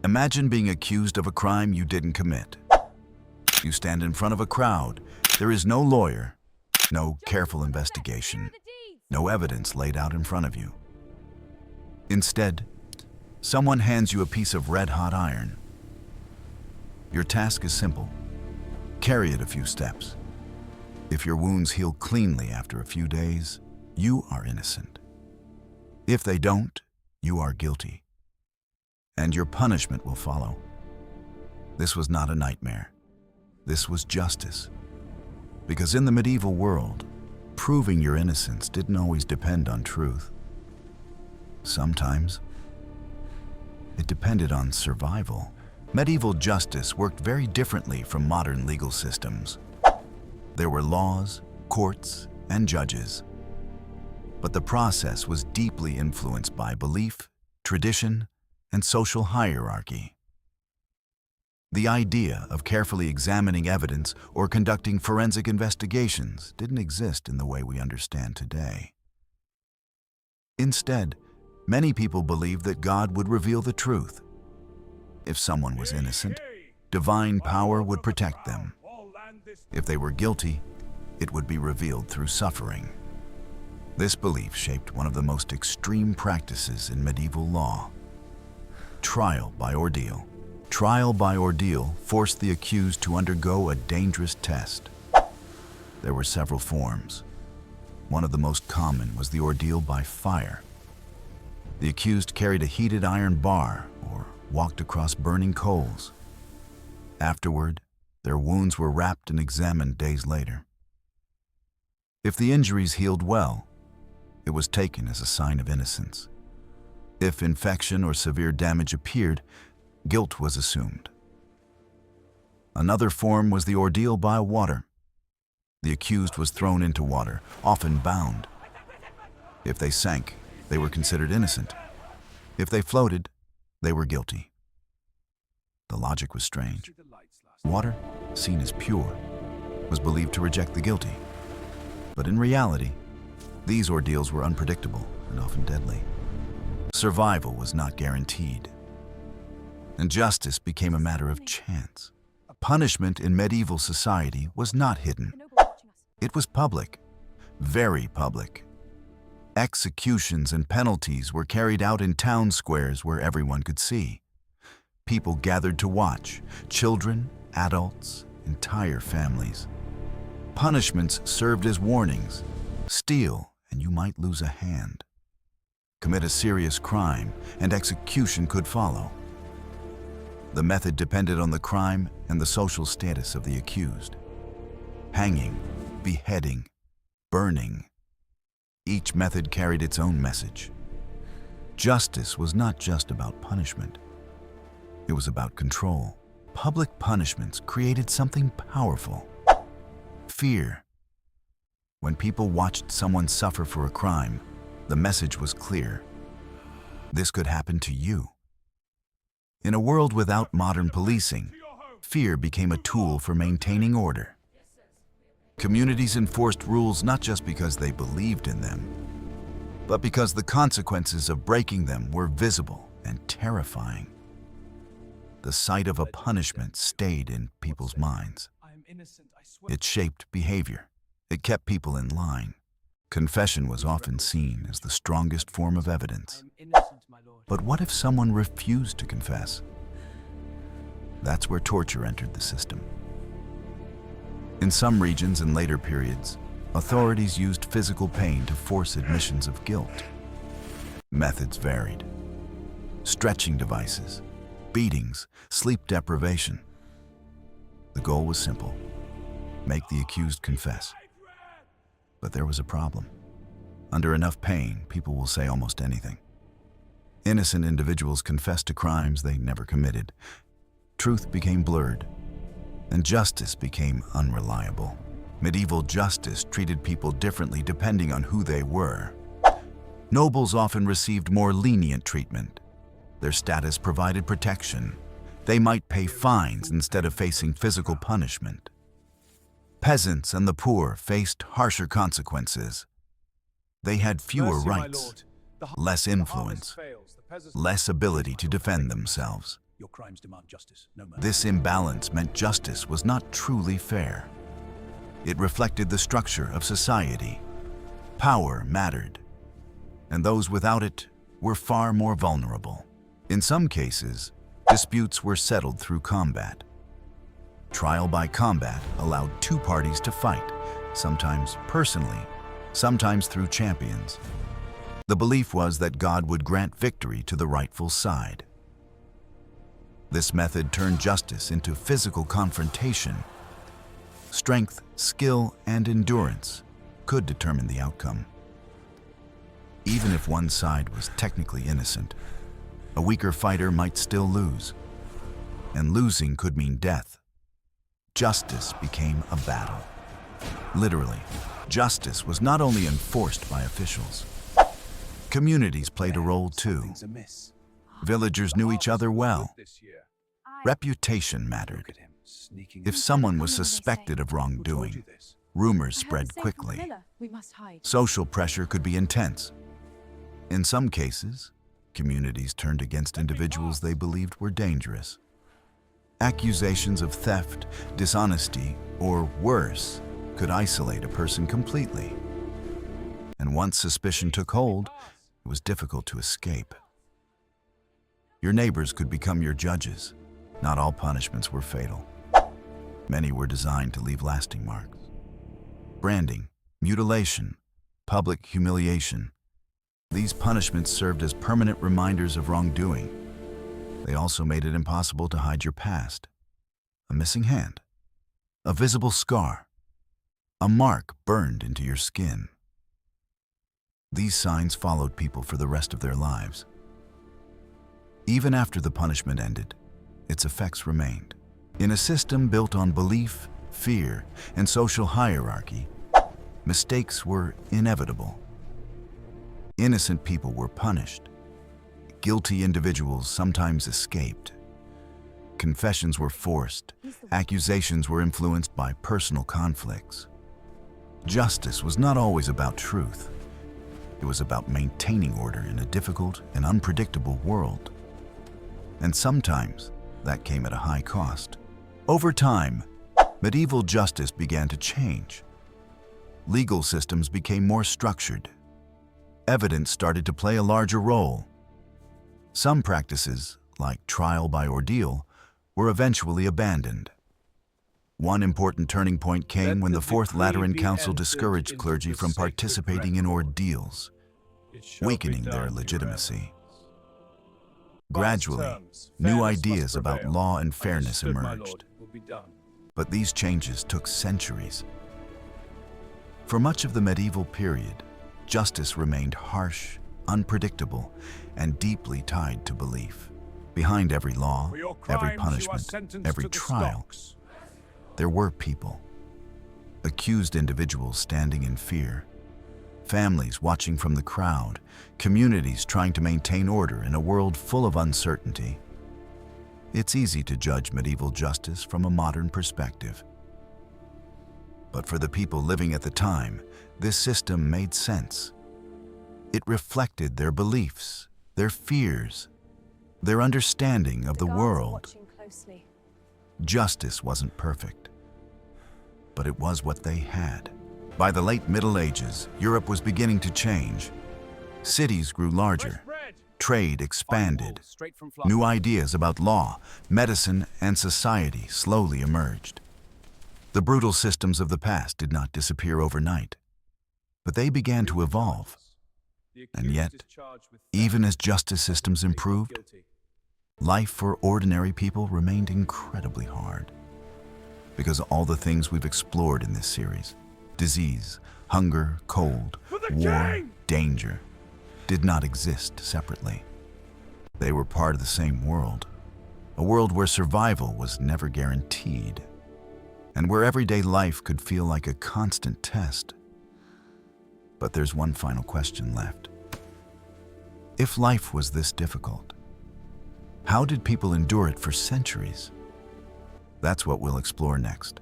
Imagine being accused of a crime you didn't commit. You stand in front of a crowd. There is no lawyer, no careful investigation, no evidence laid out in front of you. Instead, someone hands you a piece of red-hot iron. Your task is simple. Carry it a few steps. If your wounds heal cleanly after a few days, you are innocent. If they don't, you are guilty. And your punishment will follow. This was not a nightmare. This was justice. Because in the medieval world, proving your innocence didn't always depend on truth. Sometimes, it depended on survival. Medieval justice worked very differently from modern legal systems. There were laws, courts, and judges. But the process was deeply influenced by belief, tradition, and social hierarchy. The idea of carefully examining evidence or conducting forensic investigations didn't exist in the way we understand today. Instead, many people believed that God would reveal the truth. If someone was innocent, divine power would protect them. If they were guilty, it would be revealed through suffering. This belief shaped one of the most extreme practices in medieval law: trial by ordeal. Trial by ordeal forced the accused to undergo a dangerous test. There were several forms. One of the most common was the ordeal by fire. The accused carried a heated iron bar or walked across burning coals. Afterward, their wounds were wrapped and examined days later. If the injuries healed well, it was taken as a sign of innocence. If infection or severe damage appeared, guilt was assumed. Another form was the ordeal by water. The accused was thrown into water, often bound. If they sank, they were considered innocent. If they floated, they were guilty. The logic was strange. Water, seen as pure, was believed to reject the guilty. But in reality, these ordeals were unpredictable and often deadly. Survival was not guaranteed, and justice became a matter of chance. Punishment in medieval society was not hidden. It was public, very public. Executions and penalties were carried out in town squares where everyone could see. People gathered to watch: children, adults, entire families. Punishments served as warnings. Steal, and you might lose a hand. Commit a serious crime, and execution could follow. The method depended on the crime and the social status of the accused. Hanging, beheading, burning. Each method carried its own message. Justice was not just about punishment. It was about control. Public punishments created something powerful: fear. When people watched someone suffer for a crime, the message was clear: this could happen to you. In a world without modern policing, fear became a tool for maintaining order. Communities enforced rules not just because they believed in them, but because the consequences of breaking them were visible and terrifying. The sight of a punishment stayed in people's minds. It shaped behavior. It kept people in line. Confession was often seen as the strongest form of evidence. But what if someone refused to confess? That's where torture entered the system. In some regions and later periods, authorities used physical pain to force admissions of guilt. Methods varied: stretching devices, beatings, sleep deprivation. The goal was simple: make the accused confess. But there was a problem. Under enough pain, people will say almost anything. Innocent individuals confessed to crimes they never committed. Truth became blurred, and justice became unreliable. Medieval justice treated people differently depending on who they were. Nobles often received more lenient treatment. Their status provided protection. They might pay fines instead of facing physical punishment. Peasants and the poor faced harsher consequences. They had fewer rights, less influence, less ability to defend themselves. Your crimes demand justice, no mercy. This imbalance meant justice was not truly fair. It reflected the structure of society. Power mattered, and those without it were far more vulnerable. In some cases, disputes were settled through combat. Trial by combat allowed two parties to fight, sometimes personally, sometimes through champions. The belief was that God would grant victory to the rightful side. This method turned justice into physical confrontation. Strength, skill, and endurance could determine the outcome. Even if one side was technically innocent, a weaker fighter might still lose, and losing could mean death. Justice became a battle. Literally, justice was not only enforced by officials. Communities played a role too. Villagers knew each other well. Reputation mattered. If someone was suspected of wrongdoing, rumors spread quickly. Social pressure could be intense. In some cases, communities turned against individuals they believed were dangerous. Accusations of theft, dishonesty, or worse could isolate a person completely. And once suspicion took hold, it was difficult to escape. Your neighbors could become your judges. Not all punishments were fatal. Many were designed to leave lasting marks. Branding, mutilation, public humiliation. These punishments served as permanent reminders of wrongdoing. They also made it impossible to hide your past. A missing hand, a visible scar, a mark burned into your skin. These signs followed people for the rest of their lives. Even after the punishment ended, its effects remained. In a system built on belief, fear, and social hierarchy, mistakes were inevitable. Innocent people were punished. Guilty individuals sometimes escaped. Confessions were forced. Accusations were influenced by personal conflicts. Justice was not always about truth. It was about maintaining order in a difficult and unpredictable world. And sometimes that came at a high cost. Over time, medieval justice began to change. Legal systems became more structured. Evidence started to play a larger role. Some practices, like trial by ordeal, were eventually abandoned. One important turning point came when the Fourth Lateran Council discouraged clergy from participating in ordeals, weakening their legitimacy. Gradually, new ideas about law and fairness emerged. But these changes took centuries. For much of the medieval period, justice remained harsh, unpredictable, and deeply tied to belief. Behind every law, every punishment, every trial, there were people. Accused individuals standing in fear. Families watching from the crowd. Communities trying to maintain order in a world full of uncertainty. It's easy to judge medieval justice from a modern perspective. But for the people living at the time, this system made sense. It reflected their beliefs, their fears, their understanding of the world. Justice wasn't perfect, but it was what they had. By the late Middle Ages, Europe was beginning to change. Cities grew larger. Trade expanded. New ideas about law, medicine, and society slowly emerged. The brutal systems of the past did not disappear overnight, but they began to evolve. And yet, even as justice systems improved, life for ordinary people remained incredibly hard. Because all the things we've explored in this series, disease, hunger, cold, war, danger, did not exist separately. They were part of the same world, a world where survival was never guaranteed, and where everyday life could feel like a constant test. But there's one final question left. If life was this difficult, how did people endure it for centuries? That's what we'll explore next.